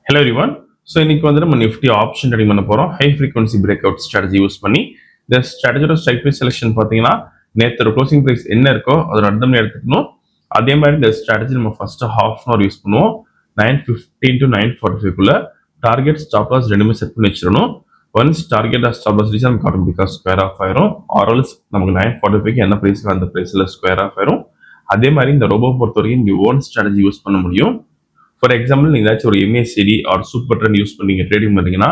Hello everyone. So இன்னைக்கு வந்து நம்ம நிஃப்டி ஆப்ஷன் ட்ரேடிங் பண்ண போகிறோம். High frequency break out strategy use பண்ணி இந்த ஸ்ட்ராட்டஜியோட ஸ்ட்ரைக் ப்ரைஸ் செலெக்ஷன் பார்த்தீங்கன்னா நேற்று க்ளோசிங் ப்ரைஸ் என்ன இருக்கோ அதோட அர்த்தம் எடுத்துக்கணும். அதே மாதிரி இந்த ஸ்ட்ராட்டஜி நம்ம first half an hour use பண்ணுவோம். 9:15 to 9:45 டார்கெட் ஸ்டாப் லாஸ் ரெண்டுமே செட் பண்ணி வச்சிடணும். Once target stop loss reach நமக்கு ஆட்டோமேட்டிக்காக ஸ்கொயர் ஆஃப் ஆயிரும். ஆர்எல்ஸ் நமக்கு 9:45 என்ன ப்ரைஸில் அந்த ப்ரைஸில் ஸ்கொயர் ஆஃப் ஆயிரும். அதே மாதிரி இந்த ரோபோ பொறுத்த வரைக்கும் இங்கே ஓன் ஸ்ட்ராட்டஜி யூஸ் பண்ண முடியும். ஃபார் எக்ஸாம்பிள் நீங்கள் ஏதாச்சும் ஒரு MACD or super trend use பண்ணி நீங்கள் ட்ரேடிங் பண்ணீங்கன்னா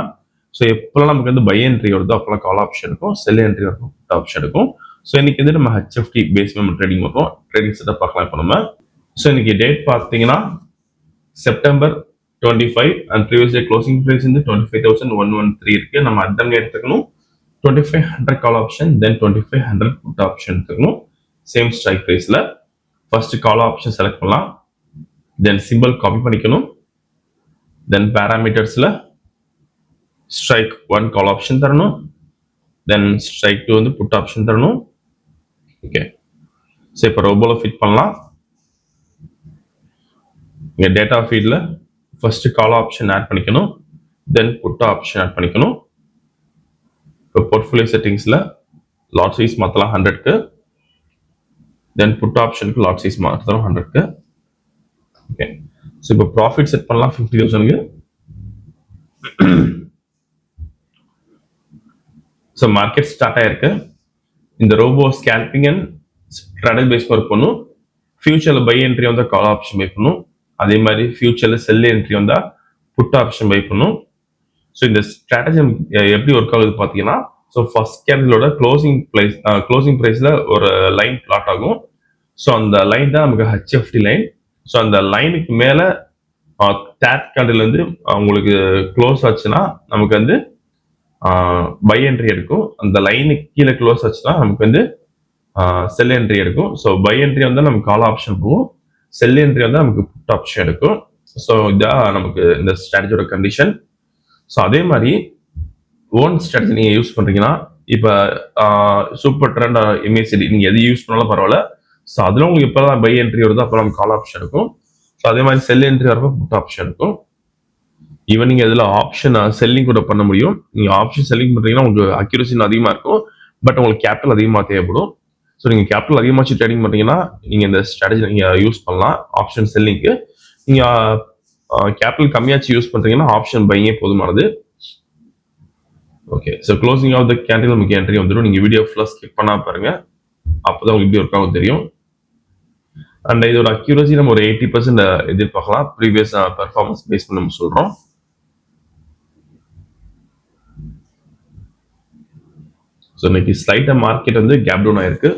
ஸோ எப்போல்லாம் நமக்கு வந்து பை என்ட்ரி வருதோ அப்போல்லாம் கால் ஆப்ஷன் இருக்கும், செல் என்ட்ரி இருக்கும், ஆப்ஷன் இருக்கும். ஸோ இன்னைக்கு வந்து நம்ம ஹெச்எஃப்டி பேஸ் நம்ம ட்ரேடிங் பண்ணுறோம். ட்ரேடிங் செட்டப் பார்க்கலாம் இப்போ நம்ம. ஸோ இன்னைக்கு டேட் பார்த்தீங்கன்னா September 25 and previous day closing price வந்து 25,113 இருக்கு. நம்ம அட்டம் எடுத்துக்கணும் 2500 call option, then 2500 put option எடுத்துக்கணும். சேம் ஸ்ட்ரைக் ப்ரைஸில் ஃபர்ஸ்ட் கால் ஆப்ஷன் செலக்ட் பண்ணலாம். தென் சிம்பிள் காப்பி பண்ணிக்கணும். தென் பேராமீட்டர்ஸில் ஸ்ட்ரைக் 1 கால் ஆப்ஷன் தரணும். தென் ஸ்ட்ரைக் 2 வந்து புட் ஆப்ஷன் தரணும். ஓகே, ஸோ இப்போ ரோபோவில் ஃபிட் பண்ணலாம். இங்கே டேட்டா ஃபீல்டில் ஃபர்ஸ்ட் கால் ஆப்ஷன் ஆட் பண்ணிக்கணும். தென் புட் ஆப்ஷன் ஆட் பண்ணிக்கணும். இப்போ போர்ட்ஃபோலியோ செட்டிங்ஸில் லாட் சைஸ் மாற்றலாம் 100க்கு. தென் புட் ஆப்ஷனுக்கு லாட் சைஸ் மாற்றலாம் 100க்கு. ஓகே, ஸோ இப்போ ப்ராஃபிட் செட் பண்ணலாம் 50,000க்கு. ஸோ மார்க்கெட் ஸ்டார்ட் ஆயிருக்கு. இந்த robo scalping and strategy base work பண்ணும். ஃபியூச்சரில் பை என்ட்ரி வந்தால் கால் ஆப்ஷன் பை பண்ணும். அதே மாதிரி ஃபியூச்சரில் செல் என்ட்ரி வந்தால் புட் ஆப்ஷன் பை பண்ணும். ஸோ இந்த ஸ்ட்ராட்டஜி எப்படி ஒர்க் ஆகுது பார்த்தீங்கன்னா, ஸோ ஃபர்ஸ்ட் கேண்டிலோட க்ளோசிங் ப்ரைஸில் ஒரு லைன் பிளாட் ஆகும். ஸோ அந்த லைன் தான் நமக்கு ஹெச்எஃப்டி லைன். ஸோ அந்த லைனுக்கு மேலே தேர்ட் கேண்டில் உங்களுக்கு க்ளோஸ் ஆச்சுன்னா நமக்கு வந்து பை என்ட்ரி எடுக்கும். அந்த லைனுக்கு கீழே க்ளோஸ் ஆச்சுன்னா நமக்கு வந்து செல் என்ட்ரி எடுக்கும். ஸோ பை என்ட்ரி வந்தால் நமக்கு கால் ஆப்ஷன் போகும், செல் என்ட்ரி வந்தால் நமக்கு புட் ஆப்ஷன் எடுக்கும். ஸோ இதான் நமக்கு இந்த ஸ்ட்ராட்டஜியோட கண்டிஷன். ஸோ அதே மாதிரி ஓன் ஸ்ட்ராட்டஜி நீங்கள் யூஸ் பண்ணுறீங்கன்னா இப்போ சூப்பர் ட்ரெண்ட் எம்ஏசிடி நீங்கள் எது யூஸ் பண்ணாலும் பரவாயில்ல. ஸோ அதில் உங்களுக்கு எப்போல்லாம் பை என்ட்ரி வருதோ அப்போ நமக்கு கால் ஆப்ஷன் இருக்கும். ஸோ அதே மாதிரி செல் என்ட்ரி வரப்போ புட் ஆப்ஷன் இருக்கும். ஈவன் நீங்கள் இதில் ஆப்ஷன் செல்லிங் கூட பண்ண முடியும். நீங்கள் ஆப்ஷன் செல்லிங் பண்ணுறீங்கன்னா உங்களுக்கு அக்யூரசி அதிகமாக இருக்கும், பட் உங்களுக்கு கேபிட்டல் அதிகமாக தேவைப்படும். ஸோ நீங்கள் கேபிட்டல் அதிகமாக வச்சு ட்ரேடிங் பண்ணுறீங்கன்னா நீங்கள் இந்த ஸ்ட்ராட்டஜி நீங்கள் யூஸ் பண்ணலாம் ஆப்ஷன் செல்லிங்க்கு. நீங்கள் கேபிட்டல் கம்மியாச்சு யூஸ் பண்ணுறீங்கன்னா ஆப்ஷன் பையே போதுமானது. Okay, so closing of the candle நமக்கு என்ட்ரி வந்துடும். நீங்கள் வீடியோ ஃபுல்லாக ஸ்கிப் பண்ணால் பாருங்க, அப்போ தான் உங்களுக்கு எப்படி ஒர்க் ஆகும் தெரியும். அண்ட் இதோட அக்யூரசி நம்ம ஒரு 80% எதிர்பார்க்கலாம். ப்ரீவியஸ் பெர்ஃபார்மன்ஸ் பேஸ் பண்ணி நம்ம சொல்கிறோம். ஸோ இன்னைக்கு ஸ்லைட்டாக மார்க்கெட் வந்து கேப் டவுன் ஆயிருக்கு.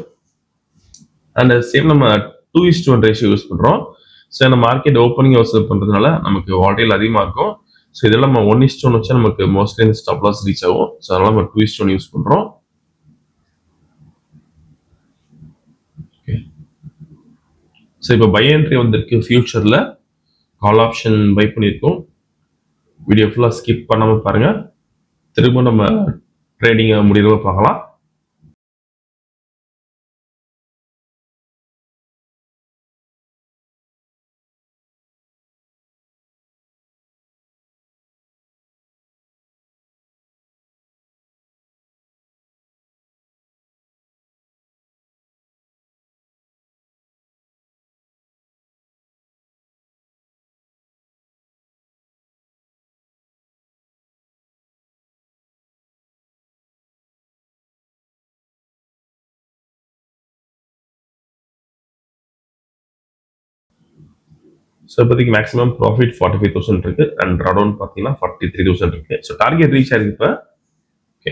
அண்ட் சேம் நம்ம 2:1 ரேஷியோ யூஸ் பண்ணுறோம். ஸோ இந்த மார்க்கெட் ஓப்பனிங் ஹவுஸ் பண்ணுறதுனால நமக்கு வால்டைல் அதிகமாக இருக்கும். ஸோ இதெல்லாம் நம்ம 1:1 வச்சா நமக்கு மோஸ்ட்லி இந்த ஸ்டாப் லாஸ் ரீச் ஆகும். ஸோ அதனால நம்ம 2:1 யூஸ் பண்ணுறோம். ஸோ இப்போ பை என்ட்ரி வந்திருக்கு. ஃபியூச்சரில் கால் ஆப்ஷன் பை பண்ணியிருக்கோம். வீடியோ ஃபுல்லாக ஸ்கிப் பண்ணாமல் பாருங்கள். திரும்ப நம்ம ட்ரேடிங் முடிவு பார்க்கலாம். ஸோ இப்போதைக்கு மேக்ஸிமம் ப்ராஃபிட் 45,000 இருக்கு அண்ட் ரவுண்ட் பார்த்தீங்கன்னா 43,000 இருக்கு. ஸோ டார்கெட் ரீச் ஆயிருக்கு இப்போ. ஓகே,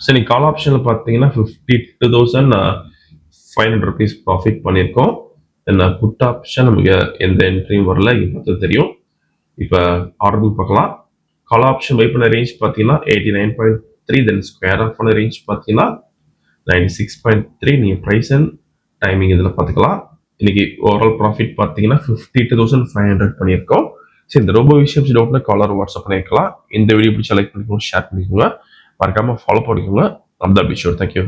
ஸோ நீ கால் ஆப்ஷனில் பார்த்தீங்கன்னா 52,500 rupees ப்ராஃபிட் பண்ணியிருக்கோம். தென் புட் ஆப்ஷன் நமக்கு எந்த என்ட்ரியும் வரல, இங்கே பார்த்தா தெரியும். இப்போ ஆர்டர் புக் பார்க்கலாம். கால் ஆப்ஷன் பை பண்ண ரேஞ்ச் பார்த்தீங்கன்னா 89.3, தென் ஸ்கொயர் ஆஃப் பண்ண ரேஞ்ச் பார்த்தீங்கன்னா 96.3. நீங்கள் ப்ரைஸ் அண்ட் டைமிங் இதில் பார்த்துக்கலாம். இன்னைக்கு ஓவரால் ப்ராஃபிட் பார்த்தீங்கன்னா 52,500 பண்ணியிருக்கோம். ஸோ இந்த ரொம்ப விஷயம் டவுட்னா காலர் வாட்ஸ்அப் பண்ணிக்கலாம். இந்த வீடியோ பிடிச்சா லைக் பண்ணிக்கோங்க, ஷேர் பண்ணிக்கோங்க, மறக்காம ஃபாலோ பண்ணிக்கோங்க. அப்தான் பிஷோர். தேங்க்யூ.